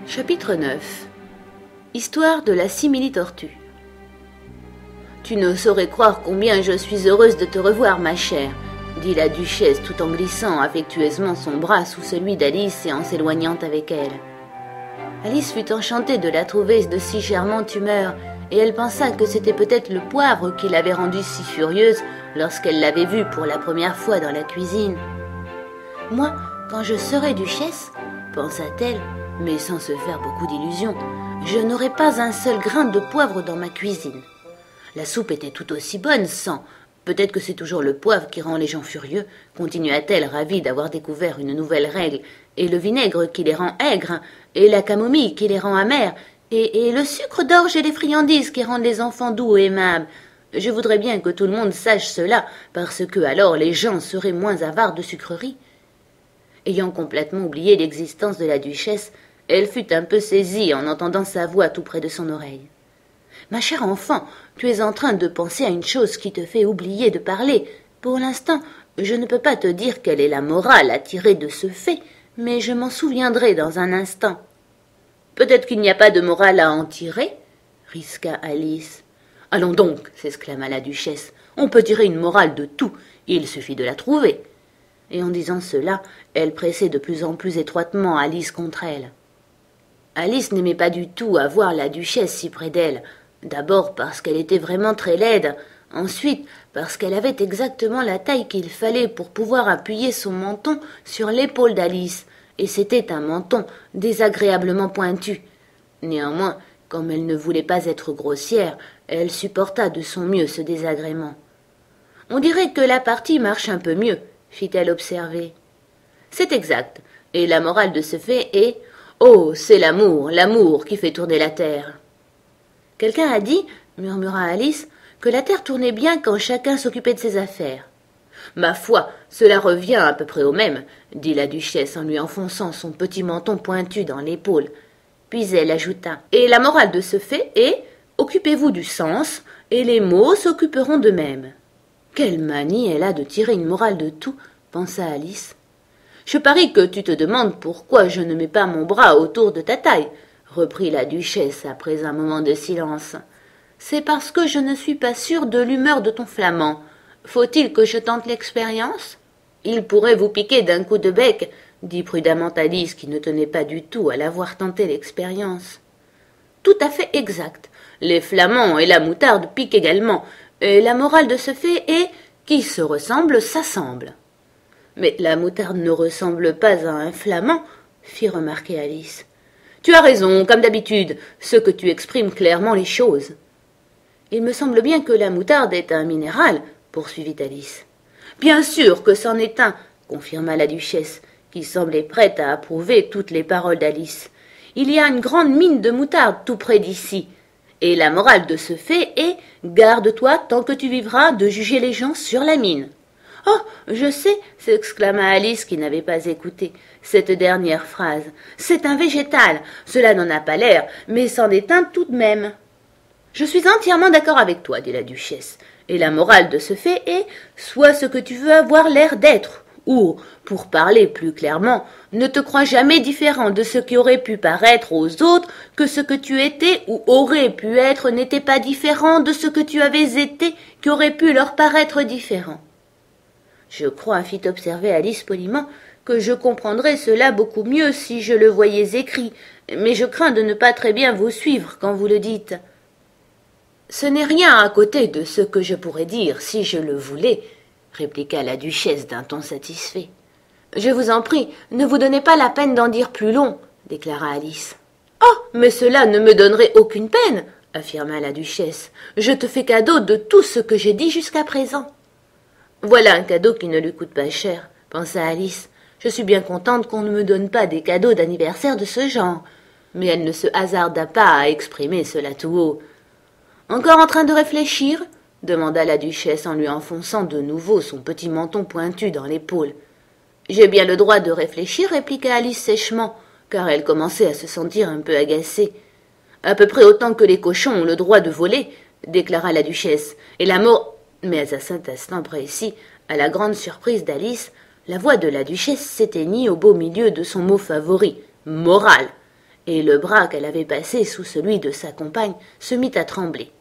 Chapitre 9. Histoire de la simili-tortue. Tu ne saurais croire combien je suis heureuse de te revoir, ma chère, dit la duchesse tout en glissant affectueusement son bras sous celui d'Alice et en s'éloignant avec elle. Alice fut enchantée de la trouver de si charmante humeur, et elle pensa que c'était peut-être le poivre qui l'avait rendue si furieuse lorsqu'elle l'avait vue pour la première fois dans la cuisine. « Moi, quand je serai duchesse, pensa-t-elle, mais sans se faire beaucoup d'illusions, je n'aurai pas un seul grain de poivre dans ma cuisine. La soupe était tout aussi bonne sans. Peut-être que c'est toujours le poivre qui rend les gens furieux, continua-t-elle ravie d'avoir découvert une nouvelle règle, et le vinaigre qui les rend aigres, et la camomille qui les rend amers, et le sucre d'orge et les friandises qui rendent les enfants doux et aimables. Je voudrais bien que tout le monde sache cela, parce que alors les gens seraient moins avares de sucreries. » Ayant complètement oublié l'existence de la duchesse, elle fut un peu saisie en entendant sa voix tout près de son oreille. « Ma chère enfant, tu es en train de penser à une chose qui te fait oublier de parler. Pour l'instant, je ne peux pas te dire quelle est la morale à tirer de ce fait, mais je m'en souviendrai dans un instant. »« Peut-être qu'il n'y a pas de morale à en tirer ?» risqua Alice. « Allons donc, s'exclama la duchesse, on peut tirer une morale de tout, il suffit de la trouver. » Et en disant cela, elle pressait de plus en plus étroitement Alice contre elle. Alice n'aimait pas du tout avoir la duchesse si près d'elle, d'abord parce qu'elle était vraiment très laide, ensuite parce qu'elle avait exactement la taille qu'il fallait pour pouvoir appuyer son menton sur l'épaule d'Alice, et c'était un menton désagréablement pointu. Néanmoins, comme elle ne voulait pas être grossière, elle supporta de son mieux ce désagrément. « On dirait que la partie marche un peu mieux, » fit-elle observer. « C'est exact, et la morale de ce fait est « Oh, c'est l'amour, l'amour qui fait tourner la terre. » « Quelqu'un a dit, murmura Alice, que la terre tournait bien quand chacun s'occupait de ses affaires. »« Ma foi, cela revient à peu près au même, » dit la duchesse en lui enfonçant son petit menton pointu dans l'épaule. Puis elle ajouta « Et la morale de ce fait est « Occupez-vous du sens, et les mots s'occuperont d'eux-mêmes. » Quelle manie elle a de tirer une morale de tout, pensa Alice. « Je parie que tu te demandes pourquoi je ne mets pas mon bras autour de ta taille, » reprit la duchesse après un moment de silence. « C'est parce que je ne suis pas sûre de l'humeur de ton flamand. Faut-il que je tente l'expérience ? » « Il pourrait vous piquer d'un coup de bec, » dit prudemment Alice qui ne tenait pas du tout à l'avoir tenté l'expérience. « Tout à fait exact. Les flamands et la moutarde piquent également, et la morale de ce fait est « qui se ressemble s'assemble. » « Mais la moutarde ne ressemble pas à un flamand, » fit remarquer Alice. « Tu as raison, comme d'habitude, ce que tu exprimes clairement les choses. »« Il me semble bien que la moutarde est un minéral, » poursuivit Alice. « Bien sûr que c'en est un, » confirma la duchesse, qui semblait prête à approuver toutes les paroles d'Alice. « Il y a une grande mine de moutarde tout près d'ici. Et la morale de ce fait est « garde-toi tant que tu vivras de juger les gens sur la mine. » « Oh, je sais, » s'exclama Alice qui n'avait pas écouté cette dernière phrase. « C'est un végétal, cela n'en a pas l'air, mais c'en est un tout de même. »« Je suis entièrement d'accord avec toi, » dit la duchesse, « et la morale de ce fait est « sois ce que tu veux avoir l'air d'être » ou, pour parler plus clairement, ne te crois jamais différent de ce qui aurait pu paraître aux autres que ce que tu étais ou aurais pu être n'était pas différent de ce que tu avais été qui aurait pu leur paraître différent. Je crois, fit observer Alice poliment, que je comprendrais cela beaucoup mieux si je le voyais écrit, mais je crains de ne pas très bien vous suivre quand vous le dites. Ce n'est rien à côté de ce que je pourrais dire si je le voulais, répliqua la duchesse d'un ton satisfait. Je vous en prie, ne vous donnez pas la peine d'en dire plus long, déclara Alice. Oh, mais cela ne me donnerait aucune peine, affirma la duchesse. Je te fais cadeau de tout ce que j'ai dit jusqu'à présent. Voilà un cadeau qui ne lui coûte pas cher, pensa Alice. Je suis bien contente qu'on ne me donne pas des cadeaux d'anniversaire de ce genre. Mais elle ne se hasarda pas à exprimer cela tout haut. Encore en train de réfléchir ? Demanda la duchesse en lui enfonçant de nouveau son petit menton pointu dans l'épaule. J'ai bien le droit de réfléchir, répliqua Alice sèchement, car elle commençait à se sentir un peu agacée. À peu près autant que les cochons ont le droit de voler, déclara la duchesse, et la mort... Mais à cet instant précis, à la grande surprise d'Alice, la voix de la duchesse s'éteignit au beau milieu de son mot favori, morale, et le bras qu'elle avait passé sous celui de sa compagne se mit à trembler.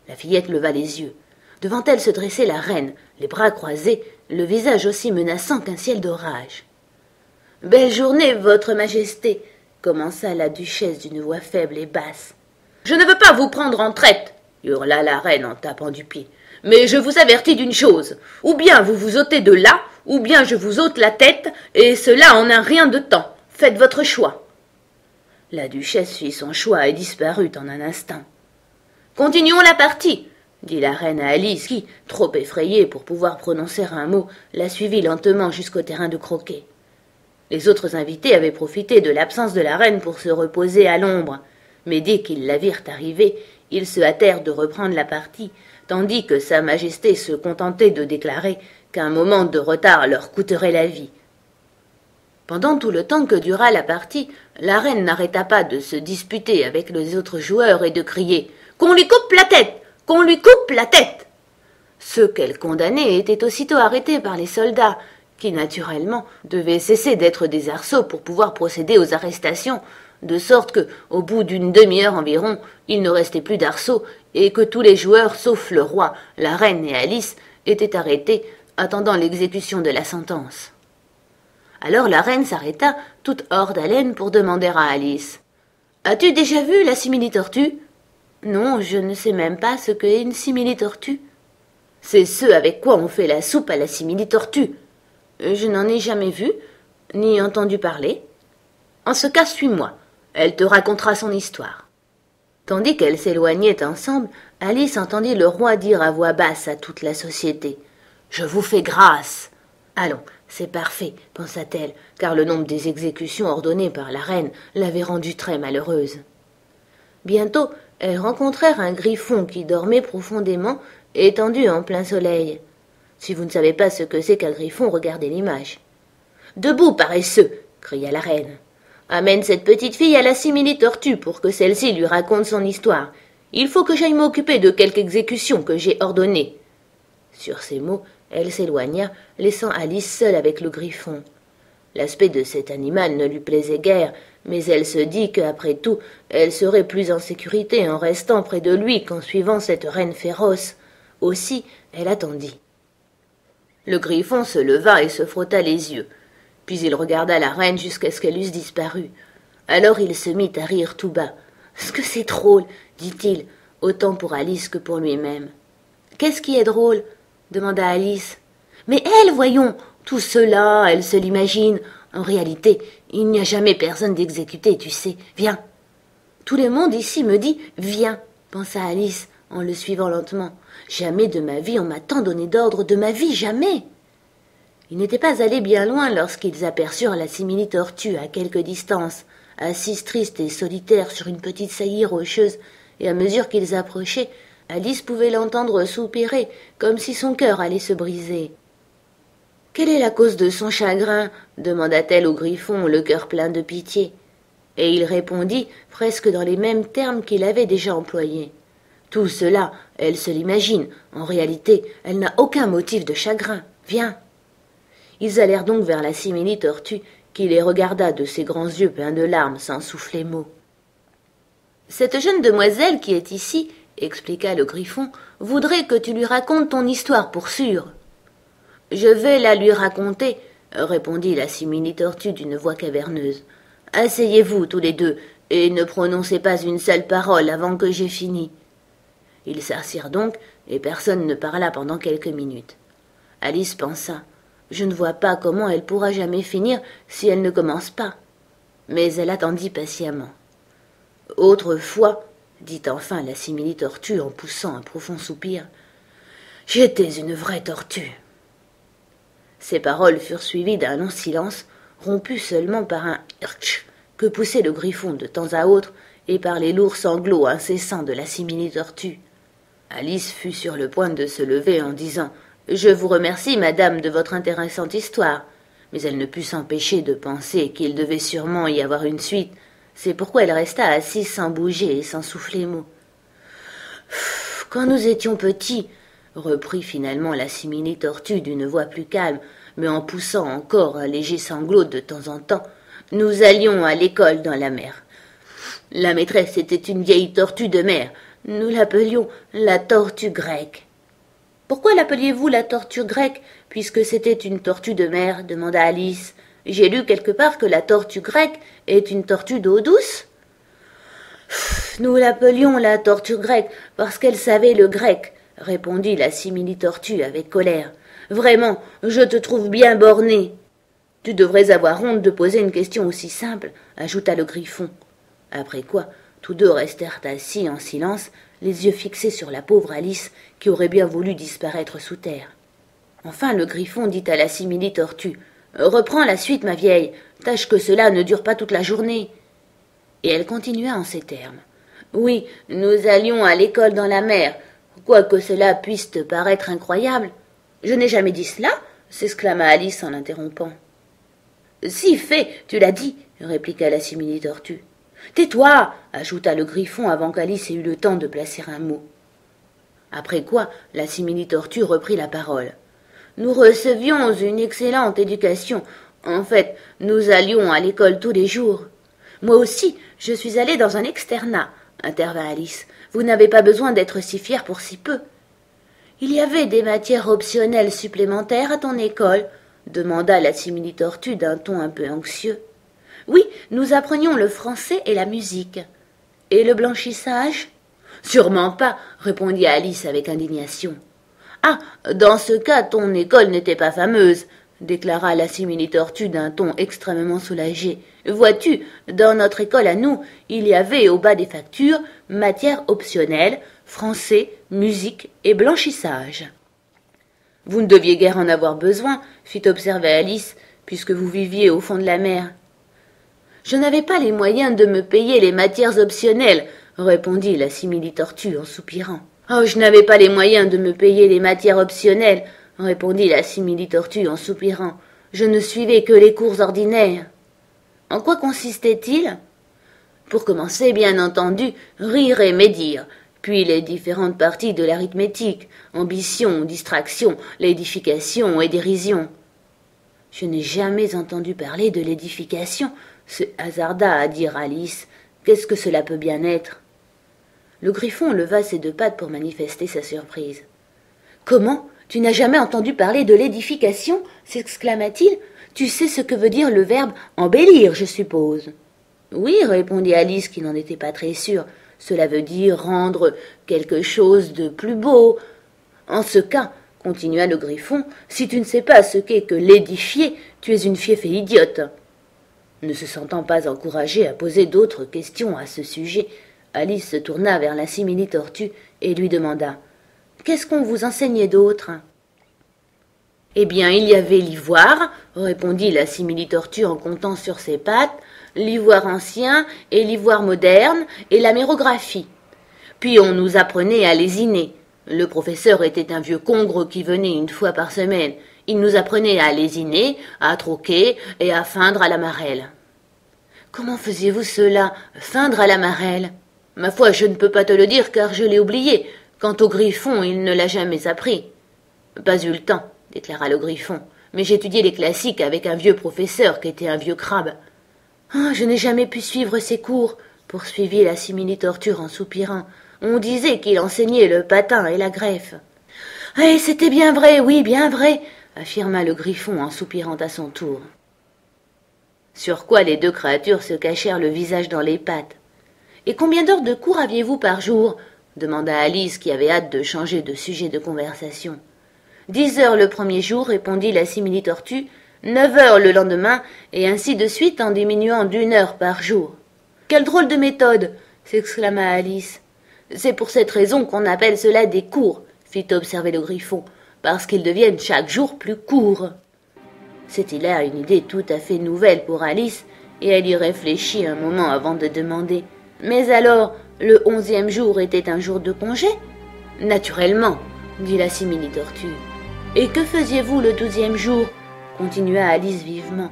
La fillette leva les yeux. Devant elle se dressait la reine, les bras croisés, le visage aussi menaçant qu'un ciel d'orage. « Belle journée, votre majesté !» commença la duchesse d'une voix faible et basse. « Je ne veux pas vous prendre en traite !» hurla la reine en tapant du pied. « Mais je vous avertis d'une chose, ou bien vous vous ôtez de là, ou bien je vous ôte la tête, et cela en un rien de temps. Faites votre choix. » La duchesse fit son choix et disparut en un instant. « Continuons la partie !» dit la reine à Alice qui, trop effrayée pour pouvoir prononcer un mot, la suivit lentement jusqu'au terrain de croquet. Les autres invités avaient profité de l'absence de la reine pour se reposer à l'ombre, mais dès qu'ils la virent arriver, ils se hâtèrent de reprendre la partie, tandis que Sa Majesté se contentait de déclarer qu'un moment de retard leur coûterait la vie. Pendant tout le temps que dura la partie, la reine n'arrêta pas de se disputer avec les autres joueurs et de crier « Qu'on lui coupe la tête ! Qu'on lui coupe la tête !» Ceux qu'elle condamnait étaient aussitôt arrêtés par les soldats, qui, naturellement, devaient cesser d'être des arceaux pour pouvoir procéder aux arrestations, de sorte que, au bout d'une demi-heure environ, il ne restait plus d'arceaux, et que tous les joueurs, sauf le roi, la reine et Alice, étaient arrêtés, attendant l'exécution de la sentence. Alors la reine s'arrêta, toute hors d'haleine, pour demander à Alice « As-tu déjà vu la simili-tortue ?»« Non, je ne sais même pas ce qu'est une simili-tortue. »« C'est ce avec quoi on fait la soupe à la simili-tortue. »« Je n'en ai jamais vu, ni entendu parler. »« En ce cas, suis-moi. Elle te racontera son histoire. » Tandis qu'elles s'éloignaient ensemble, Alice entendit le roi dire à voix basse à toute la société « Je vous fais grâce. » « Allons, c'est parfait, pensa-t-elle, car le nombre des exécutions ordonnées par la reine l'avait rendue très malheureuse. Bientôt, elles rencontrèrent un griffon qui dormait profondément, étendu en plein soleil. Si vous ne savez pas ce que c'est qu'un griffon, regardez l'image. « Debout, paresseux !» cria la reine. « Amène cette petite fille à la simili-tortue pour que celle-ci lui raconte son histoire. Il faut que j'aille m'occuper de quelque exécution que j'ai ordonnée. » Sur ces mots, elle s'éloigna, laissant Alice seule avec le griffon. L'aspect de cet animal ne lui plaisait guère, mais elle se dit qu'après tout, elle serait plus en sécurité en restant près de lui qu'en suivant cette reine féroce. Aussi, elle attendit. Le griffon se leva et se frotta les yeux. Puis il regarda la reine jusqu'à ce qu'elle eusse disparu. Alors il se mit à rire tout bas. « Ce que c'est drôle !» dit-il, autant pour Alice que pour lui-même. « Qu'est-ce qui est drôle ?» demanda Alice. « Mais elle, voyons, tout cela, elle se l'imagine. En réalité, il n'y a jamais personne d'exécuté, tu sais. Viens. »« Tout le monde ici me dit « viens », pensa Alice en le suivant lentement. « Jamais de ma vie on m'a tant donné d'ordre, de ma vie, jamais !» Ils n'étaient pas allés bien loin lorsqu'ils aperçurent la simili-tortue à quelque distance, assise triste et solitaire sur une petite saillie rocheuse, et à mesure qu'ils approchaient, Alice pouvait l'entendre soupirer, comme si son cœur allait se briser. « Quelle est la cause de son chagrin ?» demanda-t-elle au griffon, le cœur plein de pitié. Et il répondit, presque dans les mêmes termes qu'il avait déjà employés. « Tout cela, elle se l'imagine. En réalité, elle n'a aucun motif de chagrin. Viens !» Ils allèrent donc vers la simili-tortue, qui les regarda de ses grands yeux pleins de larmes sans souffler mot. « Cette jeune demoiselle qui est ici, expliqua le griffon, voudrait que tu lui racontes ton histoire pour sûr. »« Je vais la lui raconter, » répondit la simili-tortue d'une voix caverneuse. « Asseyez-vous tous les deux, et ne prononcez pas une seule parole avant que j'aie fini. » Ils s'assirent donc, et personne ne parla pendant quelques minutes. Alice pensa. Je ne vois pas comment elle pourra jamais finir si elle ne commence pas. Mais elle attendit patiemment. « Autrefois, » dit enfin la simili-tortue en poussant un profond soupir, « j'étais une vraie tortue. » Ces paroles furent suivies d'un long silence, rompu seulement par un « hirtch » que poussait le griffon de temps à autre et par les lourds sanglots incessants de la simili-tortue. Alice fut sur le point de se lever en disant « Je vous remercie, madame, de votre intéressante histoire. » Mais elle ne put s'empêcher de penser qu'il devait sûrement y avoir une suite. C'est pourquoi elle resta assise sans bouger et sans souffler mot. « Quand nous étions petits, » reprit finalement la simili-tortue d'une voix plus calme, mais en poussant encore un léger sanglot de temps en temps, « nous allions à l'école dans la mer. La maîtresse était une vieille tortue de mer. Nous l'appelions la tortue grecque. Pourquoi l'appeliez-vous la tortue grecque, puisque c'était une tortue de mer demanda Alice. J'ai lu quelque part que la tortue grecque est une tortue d'eau douce. Nous l'appelions la tortue grecque parce qu'elle savait le grec, répondit la simili-tortue avec colère. Vraiment, je te trouve bien borné. Tu devrais avoir honte de poser une question aussi simple, ajouta le Griffon. Après quoi, tous deux restèrent assis en silence, les yeux fixés sur la pauvre Alice qui aurait bien voulu disparaître sous terre. Enfin le Griffon dit à la simili-tortue. Reprends la suite, ma vieille, tâche que cela ne dure pas toute la journée. Et elle continua en ces termes. Oui, nous allions à l'école dans la mer, quoique cela puisse te paraître incroyable. Je n'ai jamais dit cela, s'exclama Alice en l'interrompant. Si fait, tu l'as dit, répliqua la simili-tortue. Tais-toi, ajouta le Griffon avant qu'Alice ait eu le temps de placer un mot. Après quoi, la simili-tortue reprit la parole. Nous recevions une excellente éducation. En fait, nous allions à l'école tous les jours. Moi aussi, je suis allée dans un externat, intervint Alice. Vous n'avez pas besoin d'être si fière pour si peu. Il y avait des matières optionnelles supplémentaires à ton école, demanda la simili-tortue d'un ton un peu anxieux. Oui, nous apprenions le français et la musique. Et le blanchissage? Sûrement pas, répondit Alice avec indignation. Ah, dans ce cas, ton école n'était pas fameuse, déclara la simili-tortue d'un ton extrêmement soulagé. Vois-tu, dans notre école à nous, il y avait au bas des factures matières optionnelles, français, musique et blanchissage. Vous ne deviez guère en avoir besoin, fit observer Alice, puisque vous viviez au fond de la mer. Je n'avais pas les moyens de me payer les matières optionnelles, répondit la simili-tortue en soupirant. Oh, je n'avais pas les moyens de me payer les matières optionnelles, répondit la simili-tortue en soupirant. Je ne suivais que les cours ordinaires. En quoi consistait-il? Pour commencer, bien entendu, rire et médire, puis les différentes parties de l'arithmétique, ambition, distraction, l'édification et dérision. Je n'ai jamais entendu parler de l'édification, se hasarda à dire Alice. Qu'est-ce que cela peut bien être? Le Griffon leva ses deux pattes pour manifester sa surprise. Comment? Tu n'as jamais entendu parler de l'édification? S'exclama-t-il. Tu sais ce que veut dire le verbe embellir, je suppose. Oui, répondit Alice qui n'en était pas très sûre. Cela veut dire rendre quelque chose de plus beau. En ce cas, continua le Griffon, si tu ne sais pas ce qu'est que l'édifier, tu es une fieffée idiote. Ne se sentant pas encouragée à poser d'autres questions à ce sujet, Alice se tourna vers la simili-tortue et lui demanda « Qu'est-ce qu'on vous enseignait d'autre ?» Eh bien, il y avait l'ivoire, répondit la simili-tortue en comptant sur ses pattes, l'ivoire ancien et l'ivoire moderne et l'amérographie. Puis on nous apprenait à lésiner. Le professeur était un vieux congre qui venait une fois par semaine. Il nous apprenait à lésiner, à troquer et à feindre à la marelle. Comment faisiez-vous cela, feindre à la marelle? Ma foi, je ne peux pas te le dire car je l'ai oublié. Quant au Griffon, il ne l'a jamais appris. Pas eu le temps, déclara le Griffon, mais j'étudiais les classiques avec un vieux professeur qui était un vieux crabe. Ah, je n'ai jamais pu suivre ses cours, poursuivit la simili-tortue en soupirant. On disait qu'il enseignait le patin et la greffe. Eh, c'était bien vrai, oui, bien vrai, affirma le Griffon en soupirant à son tour. Sur quoi les deux créatures se cachèrent le visage dans les pattes. Et combien d'heures de cours aviez-vous par jour? Demanda Alice qui avait hâte de changer de sujet de conversation. 10 heures le premier jour, répondit la simili-tortue, 9 heures le lendemain, et ainsi de suite en diminuant d'1 heure par jour. Quelle drôle de méthode! S'exclama Alice. C'est pour cette raison qu'on appelle cela des cours, fit observer le Griffon, parce qu'ils deviennent chaque jour plus courts. C'était là une idée tout à fait nouvelle pour Alice, et elle y réfléchit un moment avant de demander. Mais alors, le 11e jour était un jour de congé? Naturellement, dit la simili-tortue. Et que faisiez-vous le 12e jour? Continua Alice vivement.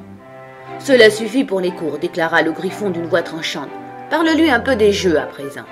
Cela suffit pour les cours, déclara le Griffon d'une voix tranchante. Parle-lui un peu des jeux à présent.